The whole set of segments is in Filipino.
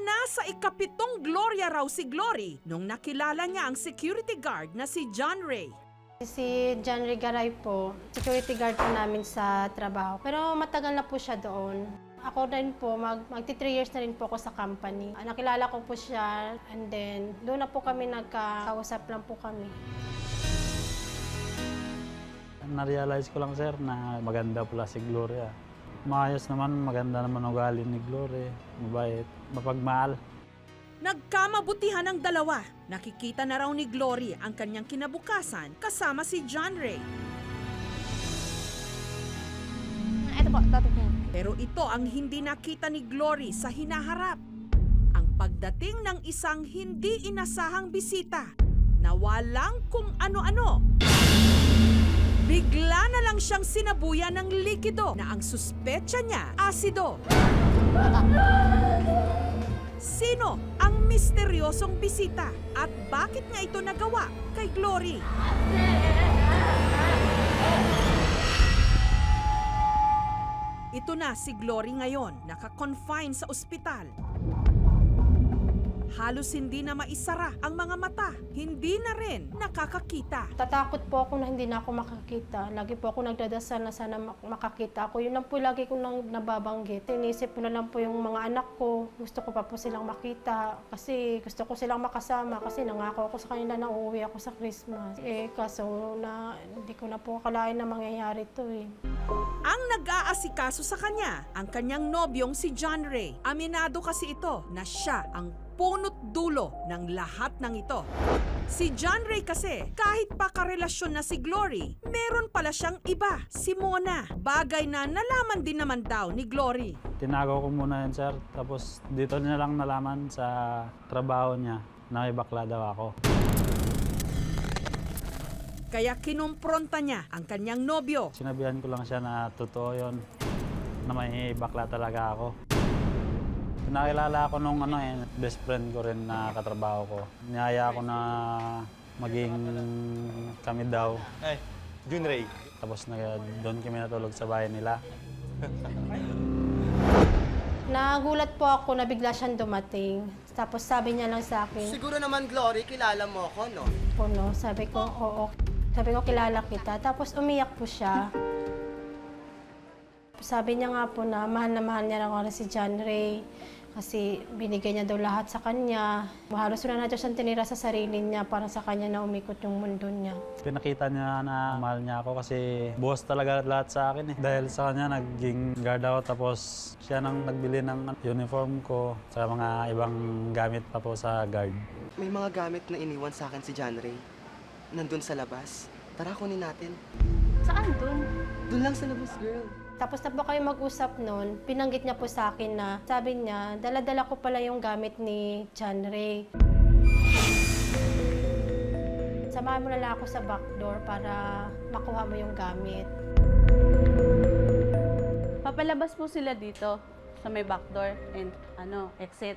nasa ikapitong Gloria raw si Glory nung nakilala niya ang security guard na si John Ray. Si John Ray Garay po, security guard po namin sa trabaho. Pero matagal na po siya doon. Ako rin po, magti 3 years na rin po ako sa company. Nakilala ko po siya and then doon na po kami nagkakausap lang po kami. Na-realize ko lang, sir, na maganda pala si Gloria. Maayos naman, maganda naman ugali ni Gloria. Mabait, mapagmahal. Nagkamabutihan ang dalawa. Nakikita na raw ni Glory ang kanyang kinabukasan kasama si John Ray. Ito po, tatutin. Pero ito ang hindi nakita ni Glory sa hinaharap. Ang pagdating ng isang hindi inasahang bisita na walang kung ano-ano. Bigla na lang siyang sinabuyan ng likido na ang suspetsa niya asido. Sino ang misteryosong bisita at bakit nga ito nagawa kay Glory? Ito na si Glory ngayon, naka-confine sa ospital. Halos hindi na maisara ang mga mata, hindi na rin nakakakita. Tatakot po ako na hindi na ako makakita. Lagi po ako nagdadasal na sana makakita ako. Yun lang po lagi ko nang nababanggit. Inisip ko na lang po yung mga anak ko. Gusto ko pa po silang makita kasi gusto ko silang makasama kasi nangako ako sa kanila na uuwi ako sa Christmas. Kaso na hindi ko na po akalain na mangyayari to Ang nag-aasikaso sa kanya, ang kanyang nobyong si John Ray. Aminado kasi ito na siya ang punot dulo ng lahat ng ito. Si John Ray kasi, kahit pa karelasyon na si Glory, meron pala siyang iba, si Mona. Bagay na nalaman din naman daw ni Glory. Tinago ko muna yun, sir. Tapos dito niya lang nalaman sa trabaho niya na may bakla daw ako. Kaya kinumpronta niya ang kanyang nobyo. Sinabihan ko lang siya na totoo yun, na may bakla talaga ako. Nakilala ako nung best friend ko rin na katrabaho ko. Niyaya ako na maging kami daw. Ay, Jun Ray. Tapos doon kami natulog sa bahay nila. Nagulat po ako na bigla siyang dumating. Tapos sabi niya lang sa akin, Siguro naman, Glory, kilala mo ako, no? no? Sabi ko, oo. Sabi ko, kilala kita. Tapos umiyak po siya. Sabi niya nga po na mahal niya lang si John Ray. Kasi binigay niya daw lahat sa kanya. Halos wala na siyang tinira sa sarili niya para sa kanya na umikot yung mundo niya. Pinakita niya na mahal niya ako kasi buhos talaga lahat sa akin. Dahil sa kanya, naging guard ako. Tapos siya nang nagbili ng uniform ko sa mga ibang gamit pa po sa guard. May mga gamit na iniwan sa akin si John Ray. Nandun sa labas. Tara, kunin natin. Saan dun? Doon lang sa labas, girl. Tapos na po kayo mag-usap noon, pinanggit niya po sa akin na, sabi niya, dala-dala ko pala yung gamit ni John Ray. Samahan mo na lang ako sa backdoor para makuha mo yung gamit. Papalabas po sila dito sa may backdoor and exit.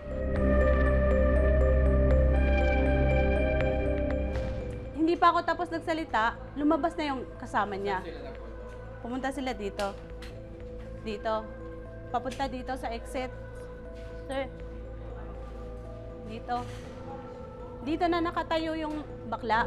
Hindi pa ako tapos nagsalita, lumabas na yung kasama niya. Pumunta sila dito. Dito. Papunta dito sa exit. Sir. Dito. Dito na nakatayo yung bakla.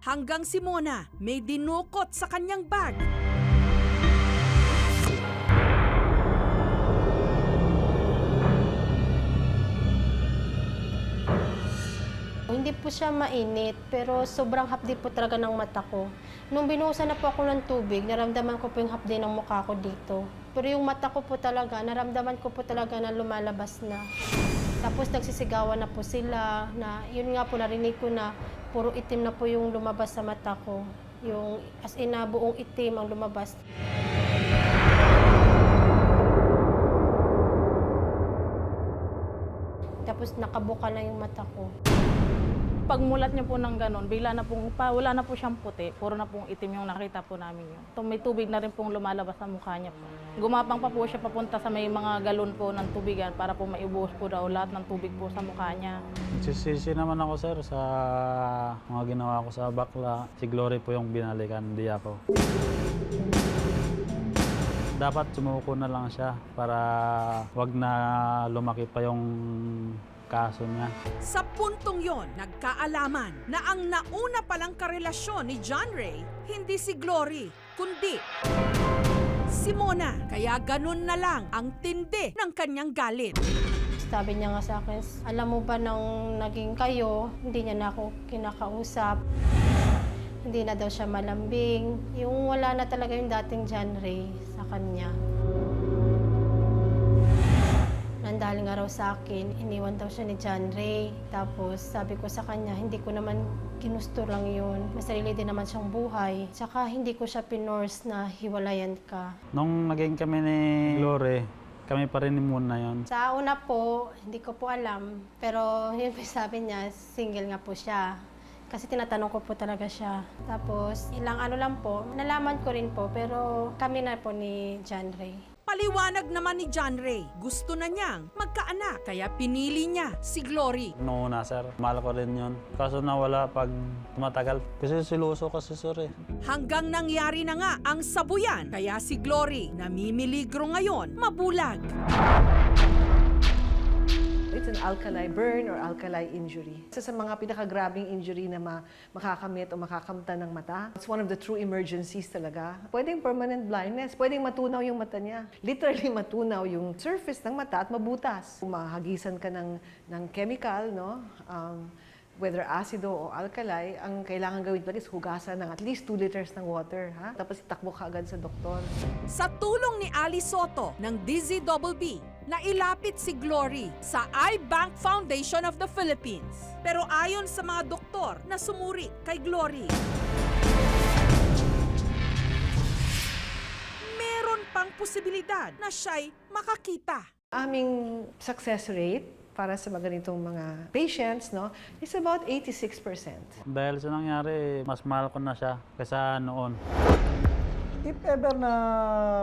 Hanggang si Mona may dinukot sa kanyang bag. Hindi po siya mainit, pero sobrang hapdi po talaga ng mata ko. Nung binuhusan na po ako ng tubig, naramdaman ko po yung hapdi ng mukha ko dito. Pero yung mata ko po talaga, naramdaman ko po talaga na lumalabas na. Tapos nagsisigawan na po sila, na yun nga po narinig ko na puro itim na po yung lumabas sa mata ko. Yung as in na buong itim ang lumabas. Tapos nakabuka na yung mata ko. Pagmulat niya po ng ganon, bigla na pong, wala na po siyang puti, puro na pong itim yung nakita po namin yun. May tubig na rin pong lumalabas sa mukha niya po. Gumapang pa po siya papunta sa may mga galon po ng tubigan para po maibuhos po daw lahat ng tubig po sa mukha niya. Sisisi naman ako, sir, sa mga ginawa ko sa bakla. Si Glory po yung binalikan, hindi ako. Dapat sumuko na lang siya para wag na lumaki pa yung kaso niya. Sa puntong yon, nagkaalaman na ang nauna palang karelasyon ni John Ray, hindi si Glory, kundi si Mona. Kaya ganun na lang ang tindi ng kanyang galit. Sabi niya nga sa akin, alam mo ba nang naging kayo, hindi niya na ako kinakausap. Hindi na daw siya malambing. Yung wala na talaga yung dating John Ray sa kanya. Nandahal nga raw sa akin, iniwan daw siya ni John Ray. Tapos sabi ko sa kanya, hindi ko naman ginusto lang yun. May sarili din naman siyang buhay. Tsaka hindi ko siya pinorse na hiwalayan ka. Nung naging kami ni Glory, kami pa rin ni Mona yun. Sa una po, hindi ko po alam. Pero yun po sabi niya, single nga po siya. Kasi tinatanong ko po talaga siya. Tapos ilang ano lang po, nalaman ko rin po. Pero kami na po ni John Ray. Paliwanag naman ni John Ray, gusto na niyang magkaanak, kaya pinili niya si Glory. Noong una, sir, mahal ko rin yun. Kaso nawala pag tumatagal. Kasi siluso kasi, sir, eh. Hanggang nangyari na nga ang sabuyan, kaya si Glory, namimiligro ngayon, mabulag. It's an alkali burn or alkali injury. Isa sa mga pinakagrabing injury na makakamit o makakamta ng mata. It's one of the true emergencies talaga. Pwedeng permanent blindness, pwedeng matunaw yung mata niya. Literally matunaw yung surface ng mata at mabutas. Kung mahagisan ka ng chemical, no? Whether acido o alkali, ang kailangan gawin talaga is hugasan ng at least 2 liters ng water. Ha? Tapos itakbo ka agad sa doktor. Sa tulong ni Ali Soto ng DZBB, nailapit si Glory sa Eye Bank Foundation of the Philippines. Pero ayon sa mga doktor na sumuri kay Glory, meron pang posibilidad na siya'y makakita. Aming success rate para sa mga ganitong mga patients, no, is about 86%. Dahil sa nangyari, mas mahal ko na siya kaysa noon. If ever na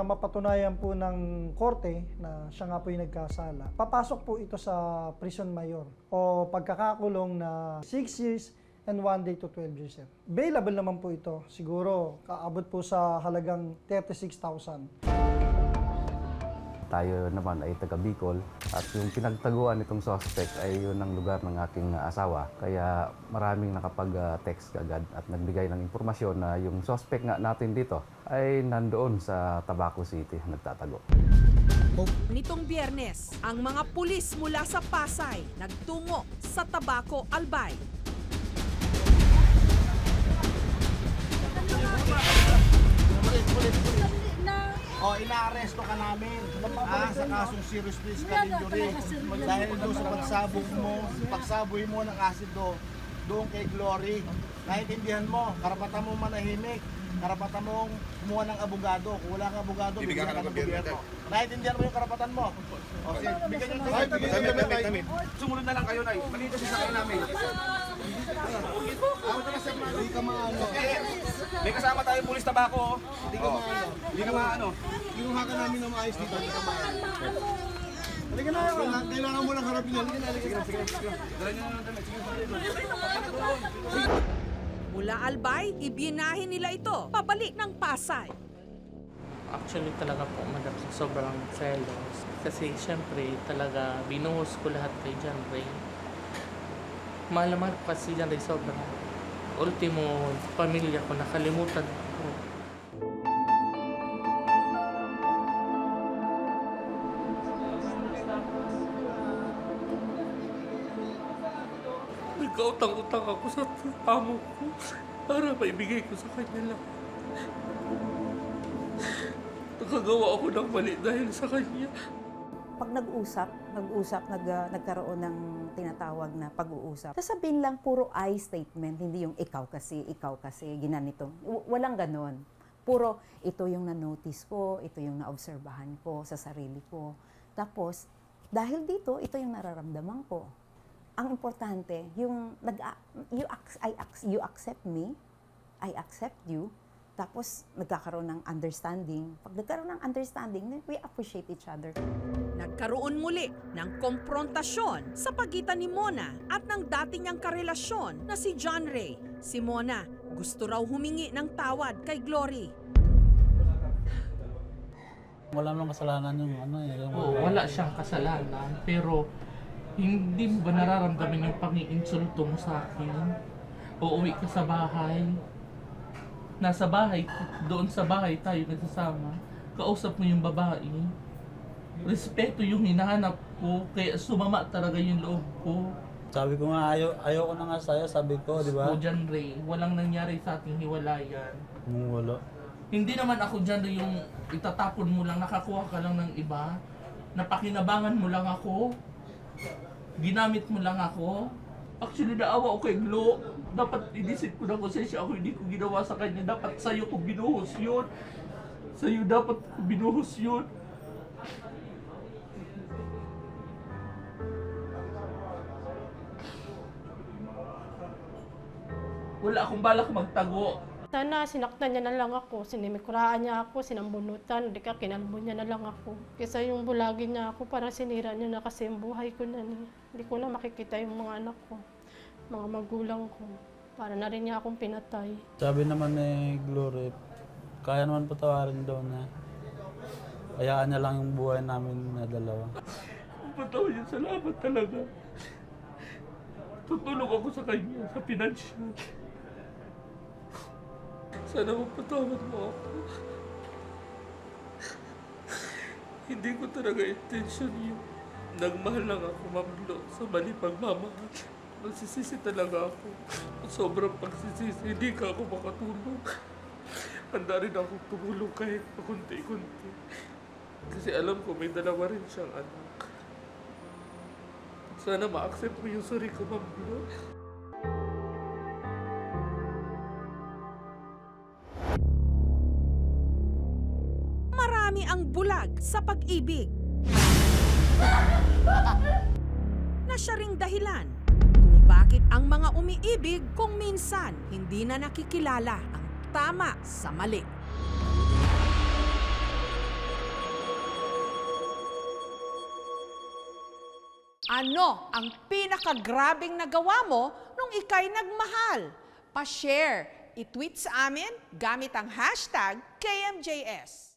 mapatunayan po ng korte na siya nga po yung nagkasala, papasok po ito sa prison mayor o pagkakakulong na 6 years and 1 day to 12 years. Sir. Bailable naman po ito. Siguro kaabot po sa halagang 36,000. Tayo naman ay taga Bicol at yung pinagtaguan nitong suspect ay yun ang lugar ng aking asawa. Kaya maraming nakapag-text agad at nagbigay ng impormasyon na yung suspect nga natin dito ay nandoon sa Tabaco City nagtatago. Nitong Biyernes, ang mga pulis mula sa Pasay nagtungo sa Tabaco, Albay. Inaaresto ka namin sa kasong serious physical injury dahil doon sa pagsaboy mo ng asido doon kay Glory. Naintindihan mo, karapatan mo manahimik, karapatan mong kumuha ng abogado. Kung wala kang abogado, bigyan ka ng gobyerno. Naintindihan mo yung karapatan mo. O sige, bigyan nyo tayo. Sumunod na lang kayo, Nay. Maliit kasi sa kayo namin. Hindi ka maano. May kasama tayo, Pulis Tabaco. Hindi ka maano. Hindi ka maano. Kinuha ka namin ng maayos dito. Hindi ka maano. Halika na. Kailangan mo lang harapin yan. Halika na. Dala nyo na ng damit. Sige. Mula Albay, ibinahin nila ito pabalik ng Pasay. Actually talaga po, madam, sobrang selos. Kasi syempre talaga binuhos ko lahat kay John Ray. Mahal naman ko kasi John Ray sobrang. Ultimo, pamilya ko, nakalimutan ko. Nagkautang-utang ako sa amo ko para maibigay ko sa kanya lang. Nakagawa ako ng mali dahil sa kanya. Pag nagkaroon ng tinatawag na pag-uusap, sasabihin lang puro I statement, hindi yung ikaw kasi, ginanito. Walang ganon. Puro, ito yung na-notice ko, ito yung na-obserbahan ko sa sarili ko. Tapos, dahil dito, ito yung nararamdaman ko. Ang importante, yung you accept me, I accept you, Tapos nagkakaroon ng understanding. Pag nagkaroon ng understanding, then we appreciate each other. Nagkaroon muli ng komprontasyon sa pagitan ni Mona at ng dati niyang karelasyon na si John Ray. Si Mona gusto raw humingi ng tawad kay Glory. Wala namang kasalanan yung ano eh. Yung Oo, wala siyang kasalanan, pero hindi mo ba nararamdaman yung pang-iinsulto mo sa akin? Uuwi ka sa bahay, nasa bahay, doon sa bahay tayo nagsasama, kausap mo yung babae. Respeto yung hinahanap ko, kaya sumama talaga yung loob ko. Sabi ko nga, ayoko na nga sa'yo, sabi ko, di ba? O John Ray, walang nangyari sa ating hiwalayan. Wala. Hindi naman ako John Ray yung itatapon mo lang, nakakuha ka lang ng iba, napakinabangan mo lang ako, ginamit mo lang ako. Actually, naawa ako kay Glo. Dapat inisip ko na konsensya ako, hindi ko ginawa sa kanya. Dapat sa'yo ko binuhos yun. Sa'yo dapat ko binuhos yun. Wala akong balak magtago. Sana sinaktan niya na lang ako, sinimikuraan niya ako, sinambunutan, di ka kinalbo niya na lang ako. Kesa yung bulagin niya ako, parang sinira niya na kasi yung buhay ko na ni. Hindi ko na makikita yung mga anak ko, mga magulang ko. Para na rin niya akong pinatay. Sabi naman ni Glory, kaya naman patawarin daw na. Hayaan niya lang yung buhay namin na dalawa. Patawad niya, salamat talaga. Tutulong ako sa kanya, sa pinansyal. Sana mapatawad mo ako. Hindi ko talaga intention yun. Nagmahal lang ako, Ma'am Glo, sa mali pagmamahal. Nagsisisi talaga ako. Sobrang pagsisisi, hindi ka ako makatulong. Handa rin akong tumulong kahit pakunti-kunti. Kasi alam ko may dalawa rin siyang anak. Sana ma-accept mo yung sorry ko, Ma'am Glo. Marami ang bulag sa pag-ibig. Na siya ring dahilan kung bakit ang mga umiibig kung minsan hindi na nakikilala ang tama sa mali. Ano ang pinakagrabing nagawa mo nung ika'y nagmahal? Pa-share, i-tweet sa amin gamit ang hashtag KMJS.